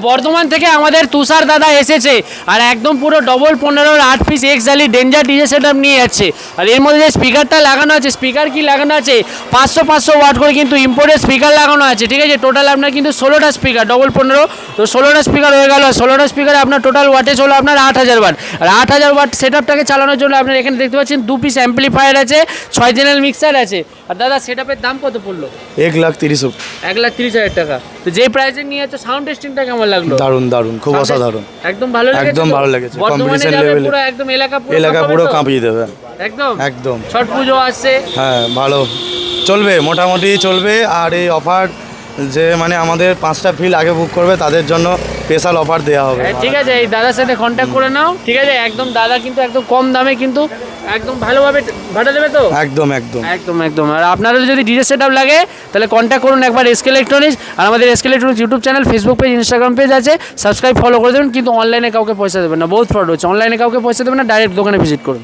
বর্ধমান থেকে আমাদের তুষার দাদা এসেছে আর একদম পুরো double 15 8 piece exactly danger DJ setup নিয়ে যাচ্ছে। আর এর মধ্যে যে স্পিকারটা লাগানো আছে, স্পিকার কি লাগানো আছে 500 ওয়াট করে কিন্তু ইম্পোর্টেড স্পিকার লাগানো আছে, ঠিক আছে। টোটাল আপনার কিন্তু 16টা স্পিকার, ডবল 15, তো 16টা স্পিকার হয়ে গেল। 16টা স্পিকারে আপনার টোটাল ওয়াটেজ হলো আপনার 8000 ওয়াট। আর 8000 ওয়াট সেটআপটাকে চালানোর জন্য আপনার এখানে দেখতে পাচ্ছেন 2 পিস অ্যাম্পলিফায়ার আছে, 6 চ্যানেল মিক্সার আছে। আর দাদা সেটআপের দাম কত পড়লো? 1,30,000। 1,30,000 টাকা। তো যে প্রাইসে নিয়ে যাচ্ছে সাউন্ড টেস্টিংটা কেমন লাগলো? দারুণ দারুণ, খুব অসাধারণ, একদম ভালো লেগেছে, একদম ভালো লেগেছে। বর্তমানে কম্পিটিশন যাবে লেভেলে পুরো একদম এলাকা পুরো কাঁপিয়ে দেবে। একদম একদম ছট পুজো আসছে, হ্যাঁ ভালো চলবে, মোটামুটি চলবে। আর এই অফার যে মানে আমাদের 5টা ফিল আগে বুক করবে তাদের জন্য স্পেশাল অফার দেওয়া হবে। ঠিক আছে, এই দাদার সাথে কন্ট্যাক্ট করে নাও, ঠিক আছে। একদম দাদা কিন্তু একদম কম দামে কিন্তু একদম ভালোভাবে ভাড়া দেবে তো একদম একদম একদম একদম। আর আপনাদের যদি ডিজে সেটআপ লাগে তাহলে কন্ট্যাক্ট করুন একবার এসকে ইলেকট্রনিক্স। আর আমাদের SK electronics YouTube channel, Facebook page, Instagram page আছে, সাবস্ক্রাইব ফলো করে দেবেন। কিন্তু অনলাইনে কাউকে পয়সা দেবেন না, বহুত ফ্রড হচ্ছে। অনলাইনে কাউকে পয়সা দেবেন না, ডাইরেক্ট দোকানে ভিজিট করুন।